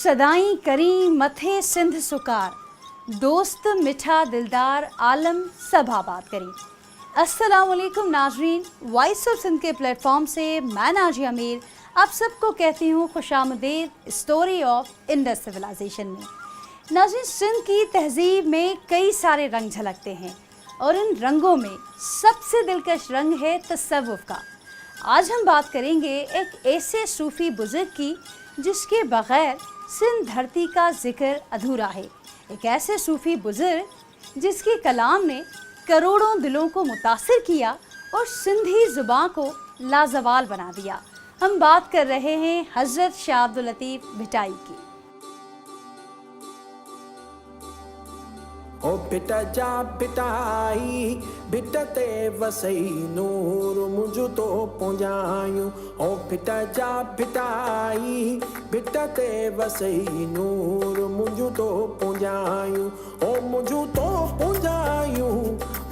सदाई करी मथे सिंध सुकार, दोस्त मिठा दिलदार आलम सब आबाद करी। अस्सलाम वालेकुम नाजरीन, वॉइस ऑफ सिंध के प्लेटफॉर्म से मैं नाजिया मीर आप सबको कहती हूँ खुशामदीद स्टोरी ऑफ इंडस सिविलाइजेशन में। नाज़रीन, सिंध की तहजीब में कई सारे रंग झलकते हैं और इन रंगों में सबसे दिलकश रंग है तसव्वुफ़ का। आज हम बात करेंगे एक ऐसे सूफ़ी बुज़ुर्ग की जिसके बग़ैर सिंध धरती का ज़िक्र अधूरा है। एक ऐसे सूफ़ी बुज़ुर्ग जिसके कलाम ने करोड़ों दिलों को मुतासिर किया और सिंधी ज़ुबान को लाजवाल बना दिया। हम बात कर रहे हैं हज़रत शाह अब्दुल लतीफ़ भिटाई की। ओ बिटा जा बिटाई बिटते वसई नूर मुझ तो पहुंचायूं। ओ बिटा जा बिटाई बिटते वसई नूर मुझ तो पहुंचायूं। ओ मुझ तो पहुंचायूं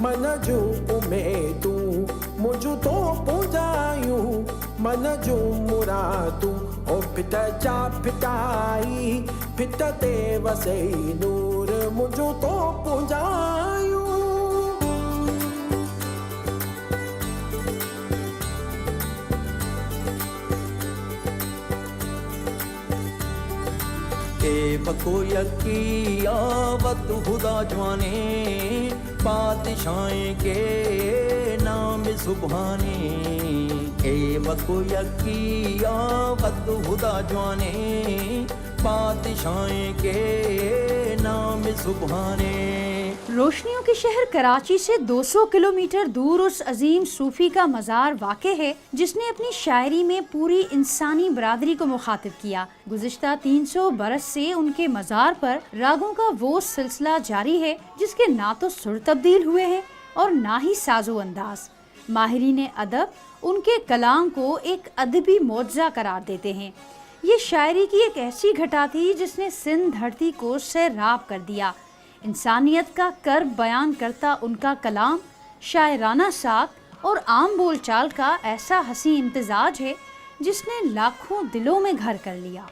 मन जूं उमेदूं, मुझ तो पहुंचायूं मन जूं मुरादूं। ओ बिटा जा बिटाई बिटते वसई नूर मुझ तो पहुंचायूं। ए बको यकी आवत खुदा जवाने, बादशाहें के नाम सुबहाने। ए बको यकी आवत खुदा जवाने, बादशाहें के नाम सुबहाने। रोशनियों के शहर कराची से 200 किलोमीटर दूर उस अजीम सूफी का मज़ार वाक़े है जिसने अपनी शायरी में पूरी इंसानी बरादरी को मुखातिब किया। गुज़िश्ता 300 बरस से उनके मज़ार पर रागों का वो सिलसिला जारी है जिसके ना तो सुर तब्दील हुए हैं और ना ही साजो अंदाज। माहिरीन अदब उनके कलाम को एक अदबी मोज़ा करार देते हैं। ये शायरी की एक ऐसी घटा थी जिसने सिंध धरती को सैराब कर दिया। इंसानियत का कर्ब बयान करता उनका कलाम शायराना साख और आम बोलचाल का ऐसा हसी इम्तिजाज है जिसने लाखों दिलों में घर कर लिया।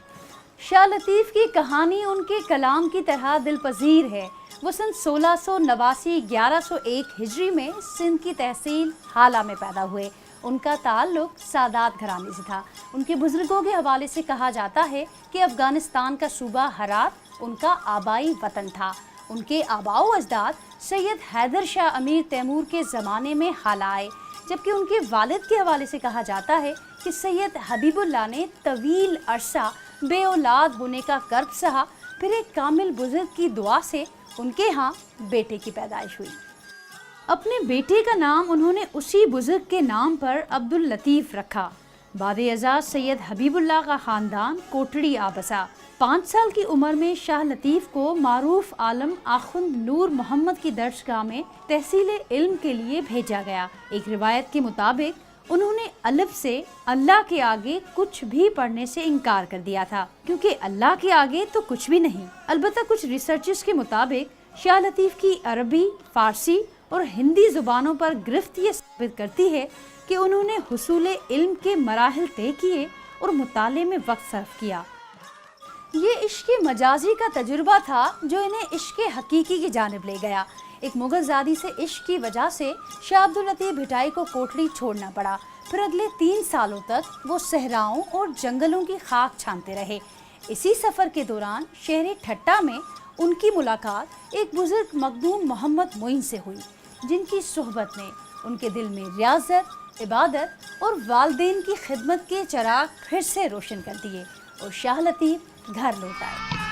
शाह लतीफ़ की कहानी उनके कलाम की तरह दिलपजीर है। वो सन 1689 1101 हिजरी में सिंध की तहसील हाला में पैदा हुए। उनका ताल्लुक सादात घराने से था। उनके बुजुर्गों के हवाले से कहा जाता है कि अफ़गानिस्तान का सूबा हरात उनका आबाई वतन था। उनके आबाओ अजदाद सैयद हैदर शाह अमीर तैमूर के ज़माने में हाला आए, जबकि उनके वालिद के हवाले से कहा जाता है कि सैयद हबीबुल्लाह ने तवील अरसा बे औलाद होने का कर्ब सहा, फिर एक कामिल बुजुर्ग की दुआ से उनके यहाँ बेटे की पैदाइश हुई। अपने बेटे का नाम उन्होंने उसी बुजुर्ग के नाम पर अब्दुल लतीफ़ रखा। बाद-ए-अज़ा सैयद हबीबुल्लाह का ख़ानदान कोटड़ी आ बसा। 5 साल की उम्र में शाह लतीफ़ को मारूफ आलम आखुंद नूर मोहम्मद की दर्शगाह में तहसील इल्म के लिए भेजा गया। एक रिवायत के मुताबिक उन्होंने अलिफ से अल्लाह के आगे कुछ भी पढ़ने से इनकार कर दिया था, क्योंकि अल्लाह के आगे तो कुछ भी नहीं। अलबत्ता कुछ रिसर्चर्स के मुताबिक शाह लतीफ़ की अरबी, फ़ारसी और हिंदी ज़ुबानों पर गिरफ्त ये साबित करती है कि उन्होंने हुसूल इल्म के मराहिल तय किए और मुताले में वक्त सर्फ किया। ये इश्क़ मजाजी का तजुर्बा था जो इन्हें इश्क़ हकीकी की जानिब ले गया। एक मुग़लज़ादी से इश्क़ की वजह से शाह अब्दुल लतीफ़ भिटाई को कोटड़ी छोड़ना पड़ा। फिर अगले 3 सालों तक वो सहराओं और जंगलों की खाक छानते रहे। इसी सफ़र के दौरान शहर ठट्टा में उनकी मुलाकात एक बुजुर्ग मखदूम मोहम्मद मोइन से हुई, जिनकी सोहबत ने उनके दिल में रियाज़त, इबादत और वालदेन की खिदमत के चराग फिर से रोशन कर दिए और शाह लतीफ़ घर लौट आए।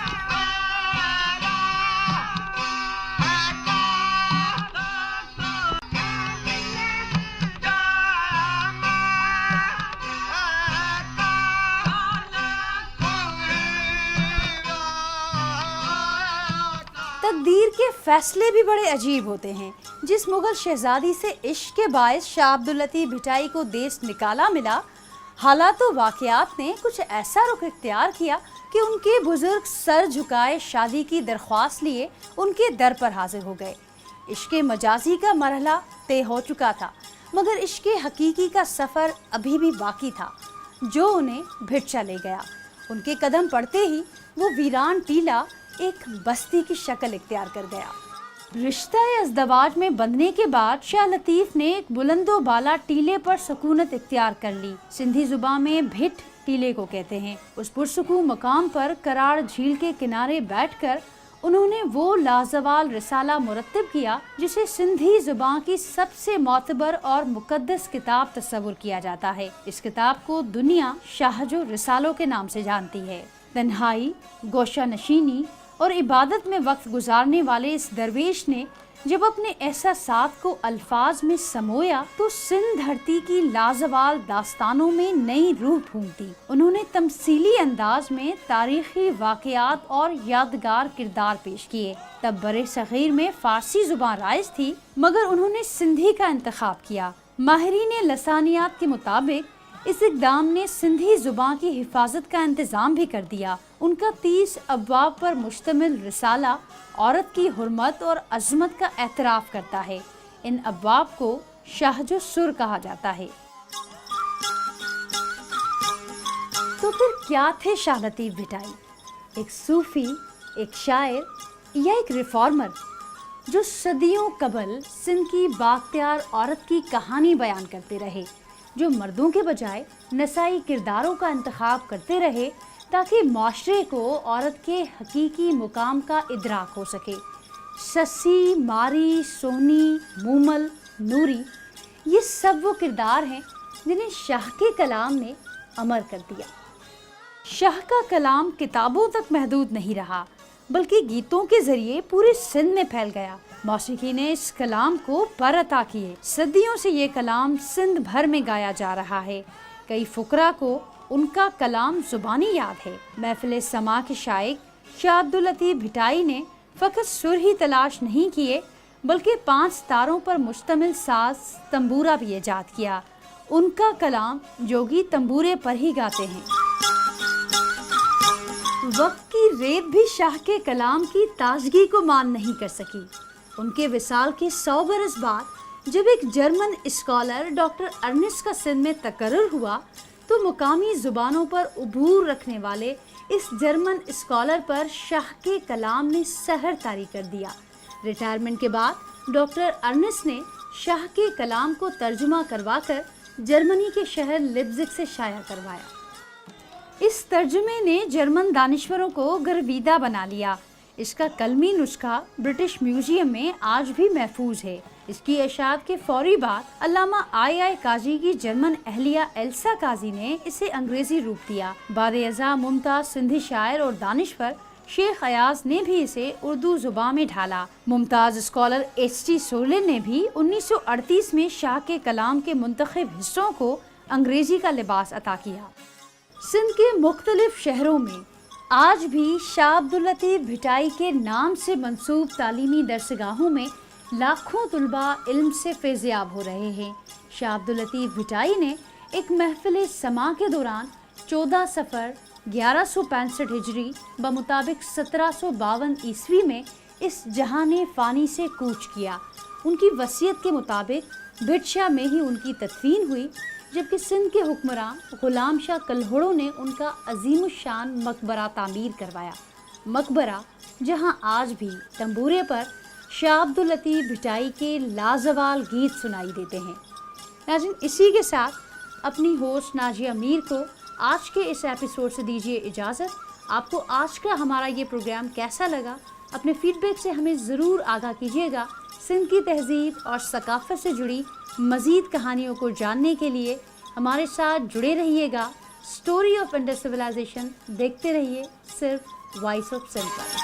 तकदीर के फैसले भी बड़े अजीब होते हैं। जिस मुग़ल शहजादी से इश्क के बायस शाह अब्दुल लतीफ़ भिटाई को देश निकाला मिला, हालात व वाक़यात ने कुछ ऐसा रुख इख्तियार किया कि उनके बुजुर्ग सर झुकाए शादी की दरख्वास्त लिए उनके दर पर हाजिर हो गए। इश्क़ मजाजी का मरहला तय हो चुका था, मगर इश्क़ हकीकी का सफ़र अभी भी बाकी था, जो उन्हें भिटचा ले गया। ان کے قدم پڑتے ہی وہ ویران ٹیلہ ایک بستی کی شکل اختیار کر گیا۔ رشتہ ازدواج میں بندھنے کے بعد شاہ لطیف نے ایک بلند و بالا ٹیلے پر سکونت اختیار کر لی۔ سندھی زبان میں بھٹ ٹیلے کو کہتے ہیں۔ اس پرسکون مقام پر کراڑ جھیل کے کنارے بیٹھ کر انہوں نے وہ لازوال رسالہ مرتب کیا جسے سندھی زبان کی سب سے معتبر اور مقدس کتاب تصور کیا جاتا ہے۔ اس کتاب کو دنیا شاہجو رسالوں کے نام سے جانتی ہے۔ تنہائی، گوشہ نشینی اور عبادت میں وقت گزارنے والے اس درویش نے جب اپنے احساسات کو الفاظ میں سمویا تو سندھ دھرتی کی لازوال داستانوں میں نئی روح پھونک دی۔ انہوں نے تمثیلی انداز میں تاریخی واقعات اور یادگار کردار پیش کیے۔ تب برِ صغیر میں فارسی زبان رائج تھی مگر انہوں نے سندھی کا انتخاب کیا۔ ماہرین لسانیات کے مطابق اس اقدام نے سندھی زبان کی حفاظت کا انتظام بھی کر دیا۔ ان کا 30 ابواب پر مشتمل رسالہ عورت کی حرمت اور عظمت کا اعتراف کرتا ہے۔ ان ابواب کو شاہجو سر کہا جاتا ہے۔ تو پھر کیا تھے شاہ لطیف بھٹائی؟ ایک صوفی، ایک شاعر یا ایک ریفارمر جو صدیوں قبل سندھ کی بااختیار عورت کی کہانی بیان کرتے رہے، جو مردوں کے بجائے نسائی کرداروں کا انتخاب کرتے رہے تاکہ معاشرے کو عورت کے حقیقی مقام کا ادراک ہو سکے۔ سسی، ماری، سونی، مومل، نوری، یہ سب وہ کردار ہیں جنہیں شاہ کے کلام نے امر کر دیا۔ شاہ کا کلام کتابوں تک محدود نہیں رہا بلکہ گیتوں کے ذریعے پورے سندھ میں پھیل گیا۔ موسیقی نے اس کلام کو پر عطا کیے۔ صدیوں سے یہ کلام سندھ بھر میں گایا جا رہا ہے۔ کئی فقراء کو ان کا کلام زبانی یاد ہے۔ محفل سماع کے شائق شاہ عبداللطیف بھٹائی نے فقط سر ہی تلاش نہیں کیے بلکہ 5 تاروں پر مشتمل ساز تنبورہ بھی ایجاد کیا۔ ان کا کلام جوگی تنبورے پر ہی گاتے ہیں۔ وقت کی ریت بھی شاہ کے کلام کی تازگی کو مان نہیں کر سکی۔ ان کے وصال کے 100 برس بعد جب ایک جرمن اسکالر ڈاکٹر ارنسٹ کا سندھ میں تقرر ہوا تو مقامی زبانوں پر عبور رکھنے والے اس جرمن اسکالر پر شاہ کے کلام نے سحر طاری کر دیا۔ ریٹائرمنٹ کے بعد ڈاکٹر ارنسٹ نے شاہ کے کلام کو ترجمہ کروا کر جرمنی کے شہر لیپزگ سے شائع کروایا۔ اس ترجمے نے جرمن دانشوروں کو گرویدہ بنا لیا۔ اس کا قلمی نسخہ برٹش میوزیم میں آج بھی محفوظ ہے۔ اس کی اشاعت کے فوری بعد علامہ آئی قاضی کی جرمن اہلیہ ایلسا قاضی نے اسے انگریزی روپ دیا۔ بعد ازاں ممتاز سندھی شاعر اور دانشور شیخ ایاز نے بھی اسے اردو زبان میں ڈھالا۔ ممتاز اسکالر ایچ ٹی سولن نے بھی 1938 میں شاہ کے کلام کے منتخب حصوں کو انگریزی کا لباس عطا کیا۔ سندھ کے مختلف شہروں میں آج بھی شاہ عبداللطیف بھٹائی کے نام سے منسوب تعلیمی درسگاہوں میں لاکھوں طلباء علم سے فیضیاب ہو رہے ہیں۔ شاہ عبداللطیف بھٹائی نے ایک محفل سماع کے دوران 14 صفر 1165 ہجری بمطابق 1752 عیسوی میں اس جہان فانی سے کوچ کیا۔ ان کی وصیت کے مطابق بھٹ شاہ میں ہی ان کی تدفین ہوئی، جبکہ سندھ کے حکمراں غلام شاہ کلہوڑوں نے ان کا عظیم الشان مقبرہ تعمیر کروایا۔ مقبرہ جہاں آج بھی تنبورے پر شاہ عبداللطیف بھٹائی کے لازوال گیت سنائی دیتے ہیں۔ ناظرین، اسی کے ساتھ اپنی ہوسٹ ناجیہ میر کو آج کے اس ایپیسوڈ سے دیجیے اجازت۔ آپ کو آج کا ہمارا یہ پروگرام کیسا لگا؟ اپنے فیڈ بیک سے ہمیں ضرور آگاہ کیجیے گا۔ سندھ کی تہذیب اور ثقافت سے جڑی مزید کہانیوں کو جاننے کے لیے ہمارے ساتھ جڑے رہیے گا۔ اسٹوری آف انڈس سویلائزیشن دیکھتے رہیے صرف وائس آف سندھ پر۔